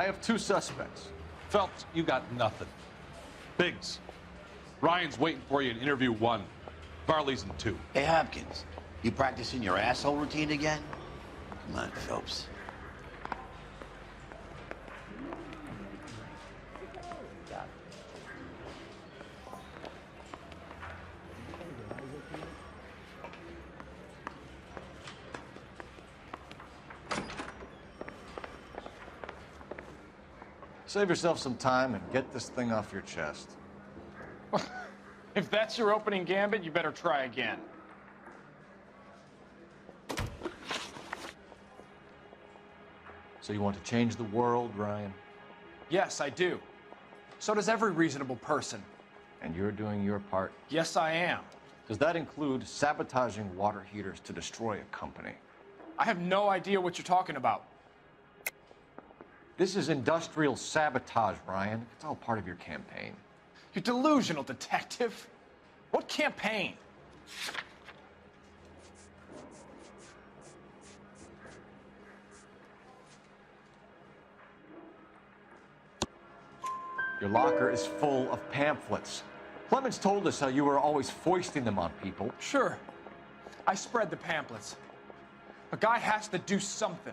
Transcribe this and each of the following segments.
I have 2 suspects. Phelps, you got nothing. Biggs, Ryan's waiting for you in interview 1. Varley's in 2. Hey, Hopkins, you practicing your asshole routine again? Come on, Phelps. Save yourself some time and get this thing off your chest. If that's your opening gambit, you better try again. So you want to change the world, Ryan? Yes, I do. So does every reasonable person. And you're doing your part? Yes, I am. Does that include sabotaging water heaters to destroy a company? I have no idea what you're talking about. This is industrial sabotage, Ryan. It's all part of your campaign. You're delusional, detective. What campaign? Your locker is full of pamphlets. Clemens told us how you were always foisting them on people. Sure. I spread the pamphlets. A guy has to do something.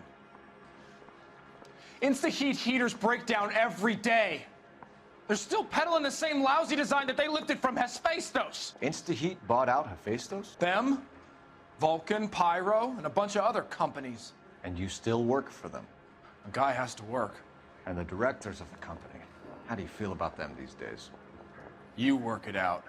Insta-heat heaters break down every day. They're still peddling the same lousy design that they lifted from Hephaestus. Insta-heat bought out Hephaestus? Them, Vulcan, Pyro, and a bunch of other companies. And you still work for them. A guy has to work. And the directors of the company. How do you feel about them these days? You work it out.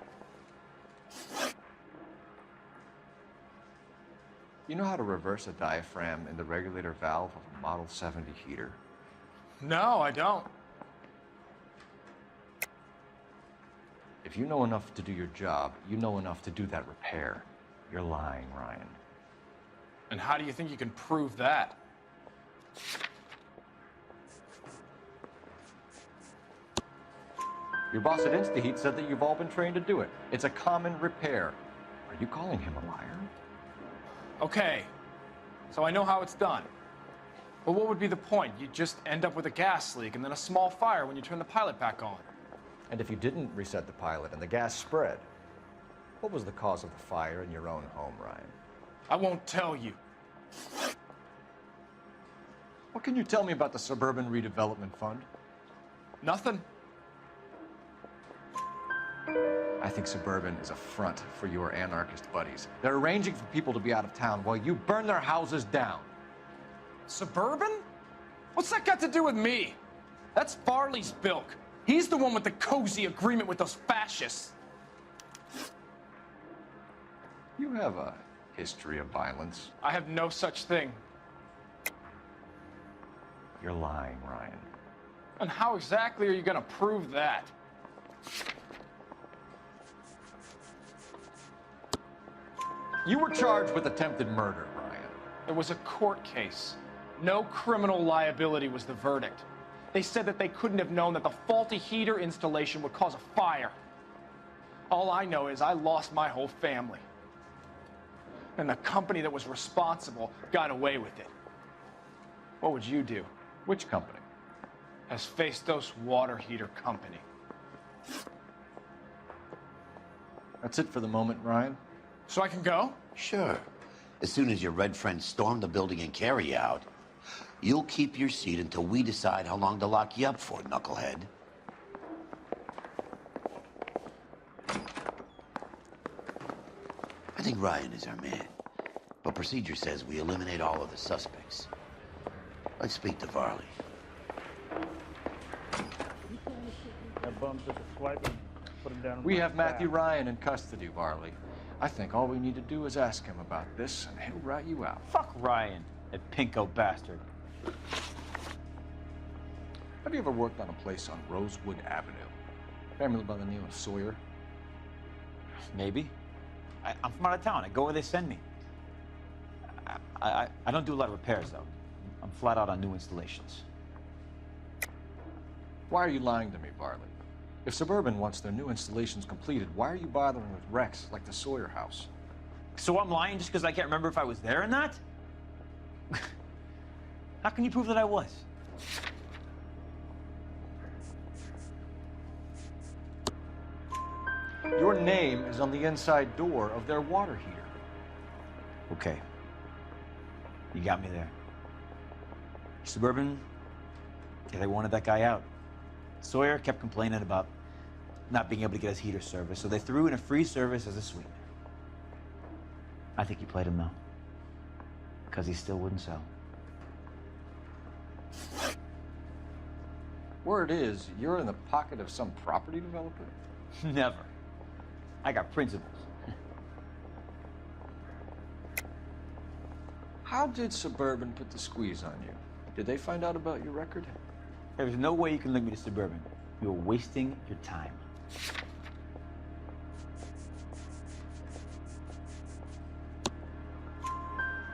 You know how to reverse a diaphragm in the regulator valve of a Model 70 heater? No, I don't. If you know enough to do your job, you know enough to do that repair. You're lying, Ryan. And how do you think you can prove that? Your boss at InstaHeat said that you've all been trained to do it. It's a common repair. Are you calling him a liar? Okay, so I know how it's done. But what would be the point? You just end up with a gas leak and then a small fire when you turn the pilot back on. And if you didn't reset the pilot and the gas spread, what was the cause of the fire in your own home, Ryan? I won't tell you. What can you tell me about the Suburban Redevelopment Fund? Nothing. I think Suburban is a front for your anarchist buddies. They're arranging for people to be out of town while you burn their houses down. Suburban? What's that got to do with me? That's Farley's bilk. He's the one with the cozy agreement with those fascists. You have a history of violence. I have no such thing. You're lying, Ryan. And how exactly are you going to prove that? You were charged with attempted murder, Ryan. It was a court case. No criminal liability was the verdict. They said that they couldn't have known that the faulty heater installation would cause a fire. All I know is I lost my whole family. And the company that was responsible got away with it. What would you do? Which company? Hephaestus Water Heater Company. That's it for the moment, Ryan. So I can go? Sure. As soon as your red friends storm the building and carry out, you'll keep your seat until we decide how long to lock you up for, knucklehead. I think Ryan is our man, but procedure says we eliminate all of the suspects. Let's speak to Varley. That bum took a swipe and put him down. We have Matthew Ryan in custody, Varley. I think all we need to do is ask him about this, and he'll rat you out. Fuck Ryan, that pinko bastard. Have you ever worked on a place on Rosewood Avenue? Family by the name of Sawyer? Maybe. I'm from out of town. I go where they send me. I don't do a lot of repairs, though. I'm flat out on new installations. Why are you lying to me, Varley? If Suburban wants their new installations completed, why are you bothering with wrecks like the Sawyer house? So I'm lying just because I can't remember if I was there or not? How can you prove that I was? Your name is on the inside door of their water heater. Okay. You got me there. Suburban, yeah, they wanted that guy out. Sawyer kept complaining about not being able to get his heater service, so they threw in a free service as a sweetener. I think he played him, though, because he still wouldn't sell. Word is, you're in the pocket of some property developer? Never. I got principles. How did Suburban put the squeeze on you? Did they find out about your record? There's no way you can link me to Suburban. You're wasting your time.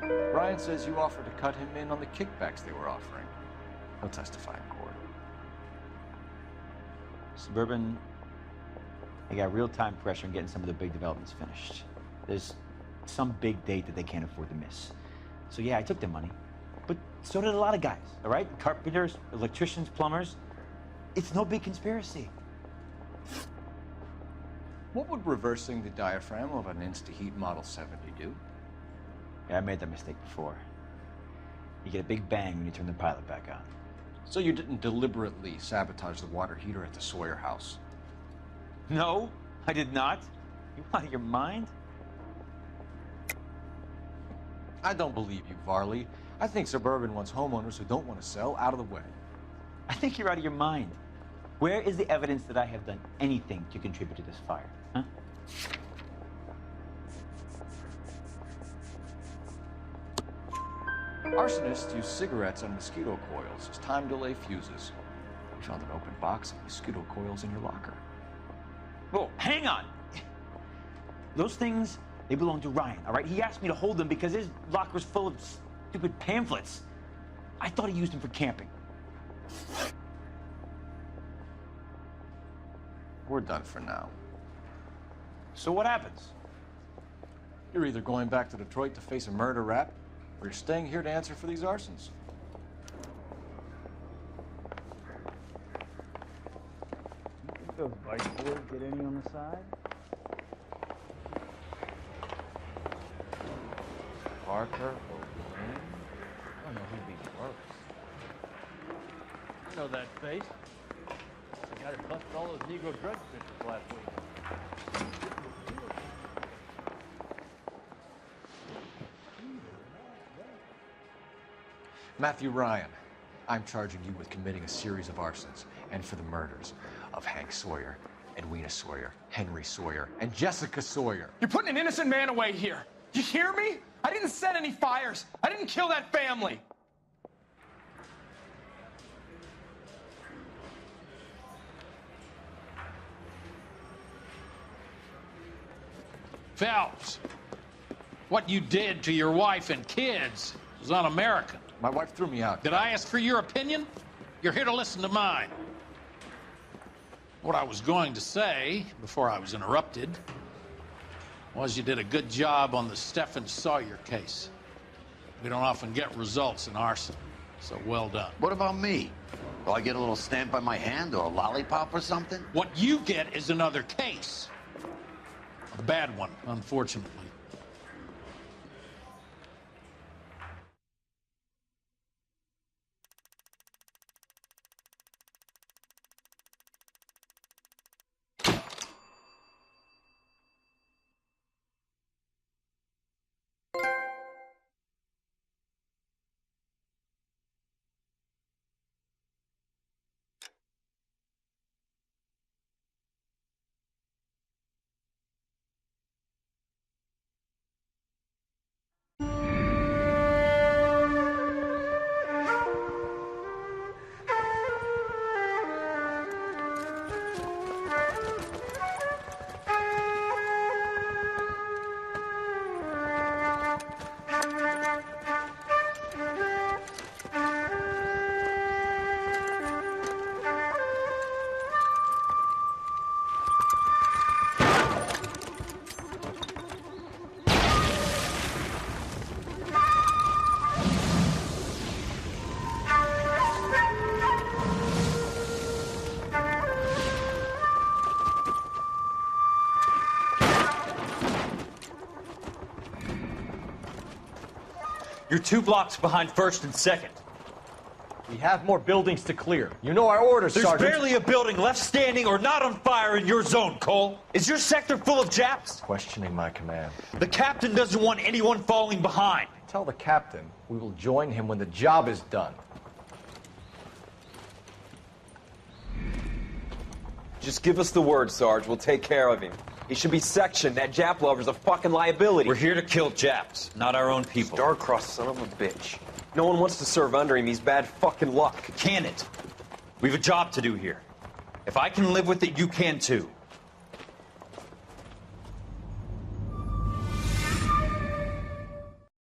Ryan says you offered to cut him in on the kickbacks they were offering. He'll testify in court. Suburban, they got real-time pressure on getting some of the big developments finished. There's some big date that they can't afford to miss. So yeah, I took their money, but so did a lot of guys, all right? Carpenters, electricians, plumbers. It's no big conspiracy. What would reversing the diaphragm of an Insta-Heat Model 70 do? Yeah, I made that mistake before. You get a big bang when you turn the pilot back on. So you didn't deliberately sabotage the water heater at the Sawyer house? No, I did not. You out of your mind? I don't believe you, Varley. I think Suburban wants homeowners who don't want to sell out of the way. I think you're out of your mind. Where is the evidence that I have done anything to contribute to this fire, huh? Arsonists use cigarettes on mosquito coils as time delay fuses. We found an open box of mosquito coils in your locker. Oh, hang on. Those things, they belong to Ryan, all right? He asked me to hold them because his locker's full of stupid pamphlets. I thought he used them for camping. We're done for now. So what happens? You're either going back to Detroit to face a murder rap, or you're staying here to answer for these arsons. You think those bike boys get any on the side? Parker or Wayne? I don't know who'd be worse. I know that face. The guy that busted all those Negro drug fishes last week. Matthew Ryan, I'm charging you with committing a series of arsons and for the murders of Hank Sawyer, Edwina Sawyer, Henry Sawyer, and Jessica Sawyer. You're putting an innocent man away here. You hear me? I didn't set any fires. I didn't kill that family. Phelps, what you did to your wife and kids was un-American. My wife threw me out. Did I ask for your opinion? You're here to listen to mine. What I was going to say, before I was interrupted, was you did a good job on the Stephen Sawyer case. We don't often get results in arson, so well done. What about me? Will I get a little stamp by my hand or a lollipop or something? What you get is another case. A bad one, unfortunately. You're 2 blocks behind 1st and 2nd. We have more buildings to clear. You know our orders, There's Sergeant. barely a building left standing or not on fire in your zone, Cole. Is your sector full of Japs? Questioning my command. The captain doesn't want anyone falling behind. Tell the captain we will join him when the job is done. Just give us the word, Sarge. We'll take care of him. He should be sectioned. That Jap lover's a fucking liability. We're here to kill Japs, not our own people. Star-crossed son of a bitch. No one wants to serve under him. He's bad fucking luck. Can it? We've a job to do here. If I can live with it, you can too.